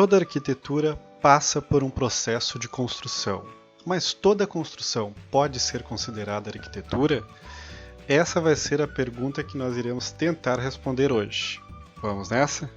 Toda arquitetura passa por um processo de construção, mas toda construção pode ser considerada arquitetura? Essa vai ser a pergunta que nós iremos tentar responder hoje. Vamos nessa?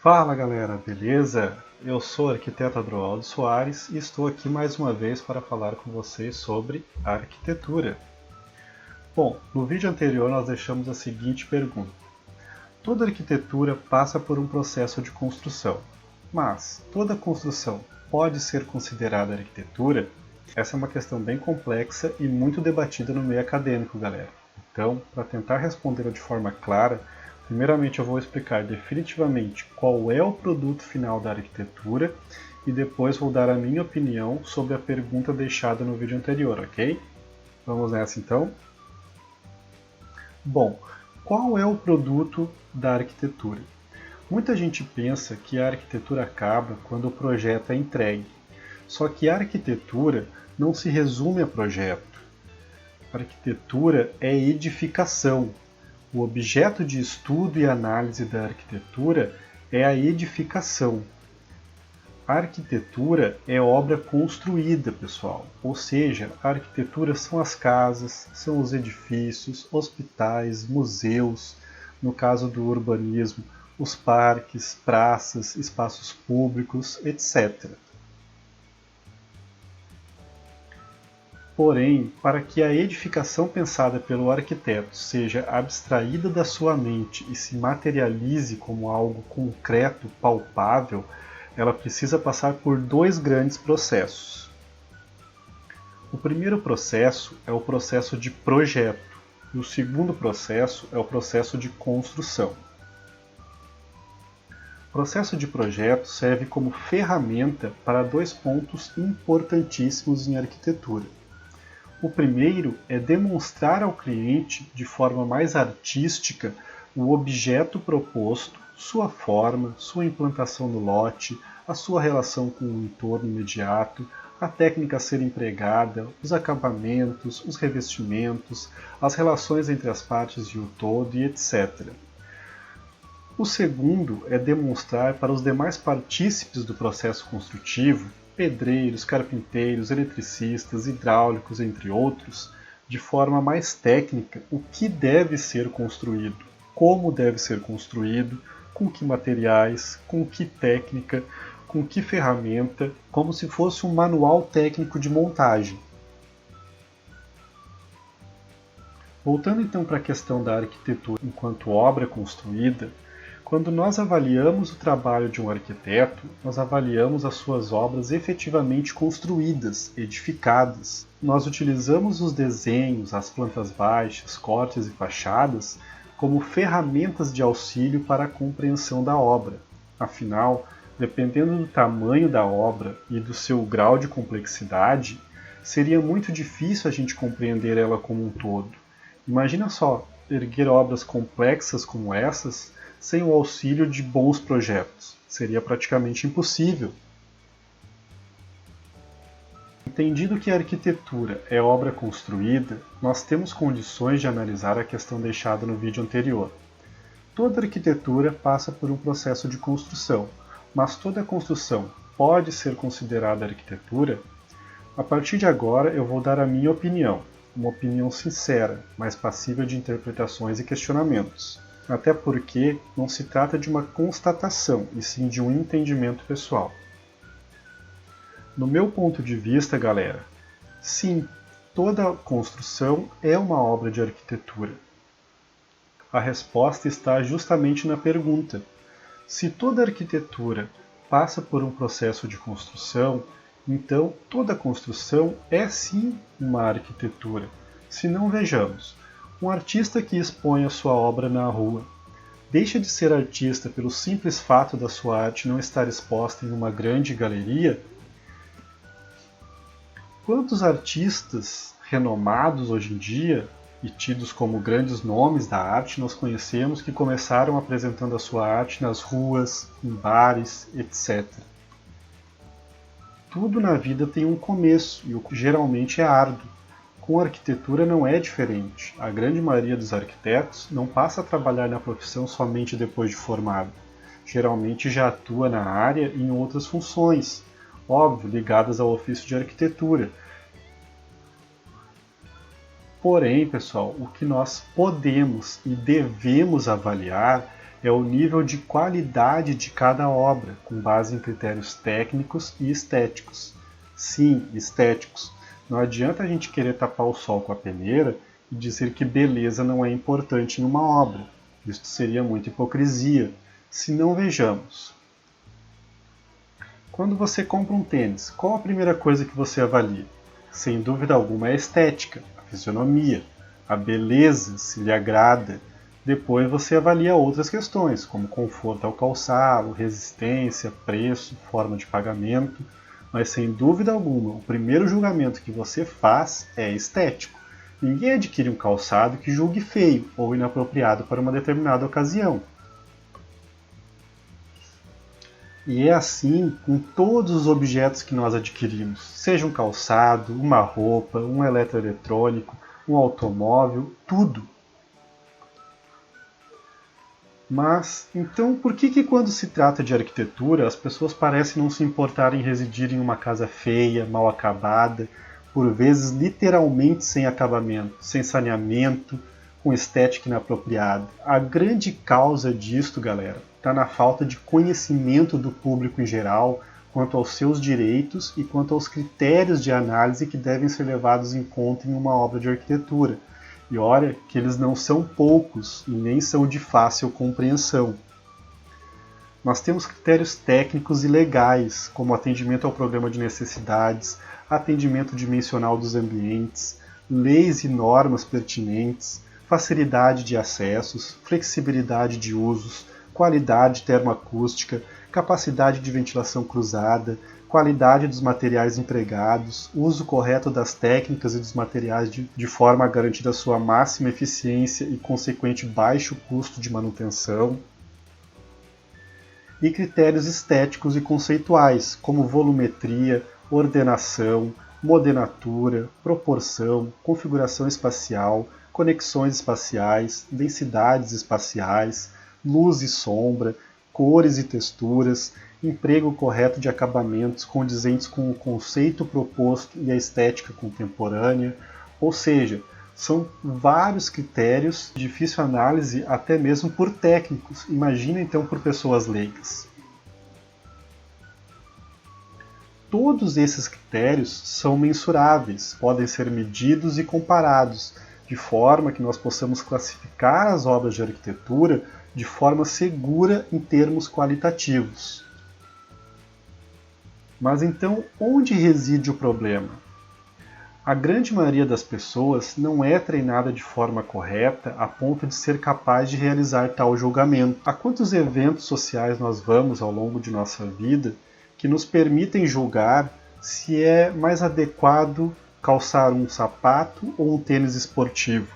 Fala galera, beleza? Eu sou o arquiteto Adroaldo Soares e estou aqui mais uma vez para falar com vocês sobre arquitetura. Bom, no vídeo anterior nós deixamos a seguinte pergunta. Toda arquitetura passa por um processo de construção, mas toda construção pode ser considerada arquitetura? Essa é uma questão bem complexa e muito debatida no meio acadêmico, galera. Então, para tentar respondê-la de forma clara, primeiramente eu vou explicar definitivamente qual é o produto final da arquitetura e depois vou dar a minha opinião sobre a pergunta deixada no vídeo anterior, ok? Vamos nessa então? Bom, qual é o produto da arquitetura? Muita gente pensa que a arquitetura acaba quando o projeto é entregue. Só que a arquitetura não se resume a projeto. A arquitetura é edificação. O objeto de estudo e análise da arquitetura é a edificação. A arquitetura é obra construída, pessoal. Ou seja, a arquitetura são as casas, são os edifícios, hospitais, museus, no caso do urbanismo, os parques, praças, espaços públicos, etc. Porém, para que a edificação pensada pelo arquiteto seja abstraída da sua mente e se materialize como algo concreto, palpável, ela precisa passar por dois grandes processos. O primeiro processo é o processo de projeto, e o segundo processo é o processo de construção. O processo de projeto serve como ferramenta para dois pontos importantíssimos em arquitetura. O primeiro é demonstrar ao cliente, de forma mais artística, o objeto proposto, sua forma, sua implantação no lote, a sua relação com o entorno imediato, a técnica a ser empregada, os acabamentos, os revestimentos, as relações entre as partes de um todo e etc. O segundo é demonstrar para os demais partícipes do processo construtivo, pedreiros, carpinteiros, eletricistas, hidráulicos, entre outros, de forma mais técnica, o que deve ser construído, como deve ser construído, com que materiais, com que técnica, com que ferramenta, como se fosse um manual técnico de montagem. Voltando então para a questão da arquitetura enquanto obra construída, quando nós avaliamos o trabalho de um arquiteto, nós avaliamos as suas obras efetivamente construídas, edificadas. Nós utilizamos os desenhos, as plantas baixas, cortes e fachadas como ferramentas de auxílio para a compreensão da obra. Afinal, dependendo do tamanho da obra e do seu grau de complexidade, seria muito difícil a gente compreender ela como um todo. Imagina só, erguer obras complexas como essas sem o auxílio de bons projetos. Seria praticamente impossível. Entendido que a arquitetura é obra construída, nós temos condições de analisar a questão deixada no vídeo anterior. Toda arquitetura passa por um processo de construção, mas toda construção pode ser considerada arquitetura? A partir de agora eu vou dar a minha opinião, uma opinião sincera, mas passível de interpretações e questionamentos. Até porque não se trata de uma constatação, e sim de um entendimento pessoal. No meu ponto de vista, galera, sim, toda construção é uma obra de arquitetura. A resposta está justamente na pergunta. Se toda arquitetura passa por um processo de construção, então toda construção é sim uma arquitetura. Se não, vejamos. Um artista que expõe a sua obra na rua deixa de ser artista pelo simples fato da sua arte não estar exposta em uma grande galeria? Quantos artistas renomados hoje em dia e tidos como grandes nomes da arte, nós conhecemos, que começaram apresentando a sua arte nas ruas, em bares, etc. Tudo na vida tem um começo e geralmente é árduo. Com a arquitetura não é diferente. A grande maioria dos arquitetos não passa a trabalhar na profissão somente depois de formado. Geralmente já atua na área em outras funções, óbvio, ligadas ao ofício de arquitetura. Porém, pessoal, o que nós podemos e devemos avaliar é o nível de qualidade de cada obra, com base em critérios técnicos e estéticos. Sim, estéticos. Não adianta a gente querer tapar o sol com a peneira e dizer que beleza não é importante em uma obra. Isso seria muita hipocrisia. Se não, vejamos. Quando você compra um tênis, qual a primeira coisa que você avalia? Sem dúvida alguma é a estética, a fisionomia, a beleza, se lhe agrada. Depois você avalia outras questões, como conforto ao calçado, resistência, preço, forma de pagamento. Mas sem dúvida alguma, o primeiro julgamento que você faz é estético. Ninguém adquire um calçado que julgue feio ou inapropriado para uma determinada ocasião. E é assim com todos os objetos que nós adquirimos, seja um calçado, uma roupa, um eletroeletrônico, um automóvel, tudo. Mas, então, por que quando se trata de arquitetura, as pessoas parecem não se importar em residir em uma casa feia, mal acabada, por vezes literalmente sem acabamento, sem saneamento, com estética inapropriada? A grande causa disto, galera, está na falta de conhecimento do público em geral quanto aos seus direitos e quanto aos critérios de análise que devem ser levados em conta em uma obra de arquitetura. E olha que eles não são poucos e nem são de fácil compreensão. Nós temos critérios técnicos e legais, como atendimento ao programa de necessidades, atendimento dimensional dos ambientes, leis e normas pertinentes, facilidade de acessos, flexibilidade de usos, qualidade termoacústica, capacidade de ventilação cruzada, qualidade dos materiais empregados, uso correto das técnicas e dos materiais de forma a garantir a sua máxima eficiência e consequente baixo custo de manutenção, e critérios estéticos e conceituais, como volumetria, ordenação, modenatura, proporção, configuração espacial, conexões espaciais, densidades espaciais, luz e sombra, cores e texturas, emprego correto de acabamentos condizentes com o conceito proposto e a estética contemporânea, ou seja, são vários critérios de difícil análise até mesmo por técnicos, imagina então por pessoas leigas. Todos esses critérios são mensuráveis, podem ser medidos e comparados, de forma que nós possamos classificar as obras de arquitetura de forma segura em termos qualitativos. Mas então, onde reside o problema? A grande maioria das pessoas não é treinada de forma correta a ponto de ser capaz de realizar tal julgamento. A quantos eventos sociais nós vamos ao longo de nossa vida que nos permitem julgar se é mais adequado calçar um sapato ou um tênis esportivo,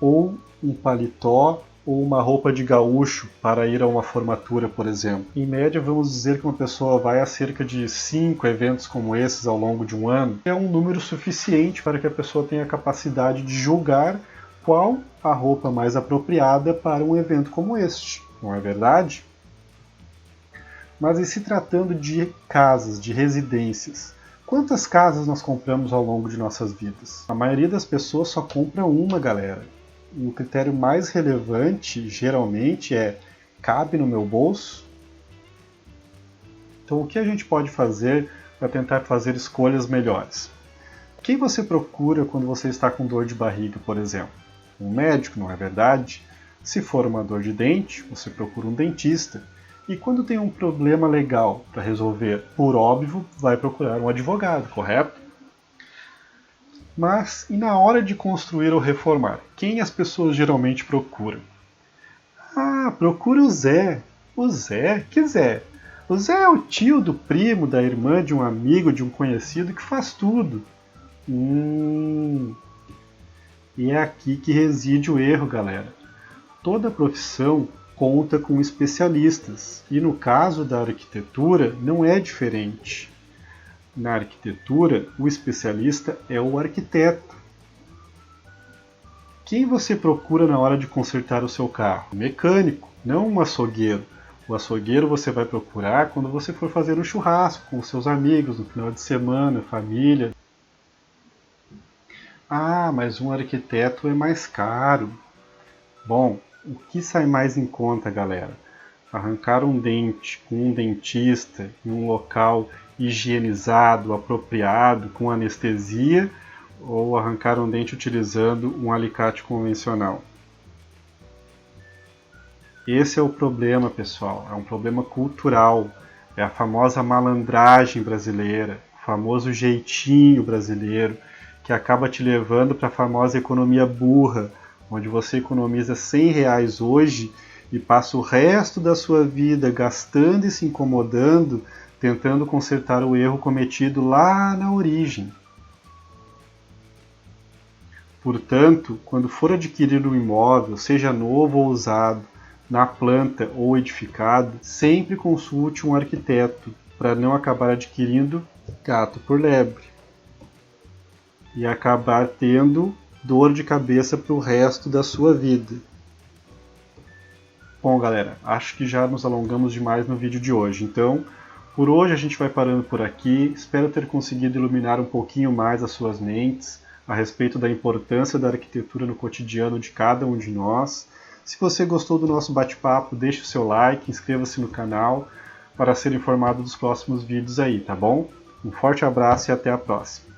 ou um paletó ou uma roupa de gaúcho para ir a uma formatura, por exemplo. Em média, vamos dizer que uma pessoa vai a cerca de 5 eventos como esses ao longo de um ano. É um número suficiente para que a pessoa tenha a capacidade de julgar qual a roupa mais apropriada para um evento como este, não é verdade? Mas e se tratando de casas, de residências? Quantas casas nós compramos ao longo de nossas vidas? A maioria das pessoas só compra uma, galera. E o critério mais relevante, geralmente, é: cabe no meu bolso? Então, o que a gente pode fazer para tentar fazer escolhas melhores? Quem você procura quando você está com dor de barriga, por exemplo? Um médico, não é verdade? Se for uma dor de dente, você procura um dentista. E quando tem um problema legal para resolver, por óbvio, vai procurar um advogado, correto? Mas, e na hora de construir ou reformar? Quem as pessoas geralmente procuram? Ah, procura o Zé. O Zé? Que Zé? O Zé é o tio do primo, da irmã, de um amigo, de um conhecido que faz tudo. E é aqui que reside o erro, galera. Toda profissão conta com especialistas, e no caso da arquitetura não é diferente. Na arquitetura, o especialista é o arquiteto. Quem você procura na hora de consertar o seu carro? O mecânico, não um açougueiro. O açougueiro você vai procurar quando você for fazer um churrasco com os seus amigos no final de semana, família. Ah, mas um arquiteto é mais caro. Bom, o que sai mais em conta, galera? Arrancar um dente com um dentista em um local higienizado, apropriado, com anestesia, ou arrancar um dente utilizando um alicate convencional? Esse é o problema, pessoal. É um problema cultural. É a famosa malandragem brasileira, o famoso jeitinho brasileiro, que acaba te levando para a famosa economia burra, onde você economiza R$ 100 hoje e passa o resto da sua vida gastando e se incomodando, tentando consertar o erro cometido lá na origem. Portanto, quando for adquirir um imóvel, seja novo ou usado, na planta ou edificado, sempre consulte um arquiteto para não acabar adquirindo gato por lebre e acabar tendo dor de cabeça para o resto da sua vida. Bom, galera, acho que já nos alongamos demais no vídeo de hoje, então por hoje a gente vai parando por aqui. Espero ter conseguido iluminar um pouquinho mais as suas mentes a respeito da importância da arquitetura no cotidiano de cada um de nós. Se você gostou do nosso bate-papo, deixe o seu like, inscreva-se no canal para ser informado dos próximos vídeos aí, tá bom? Um forte abraço e até a próxima!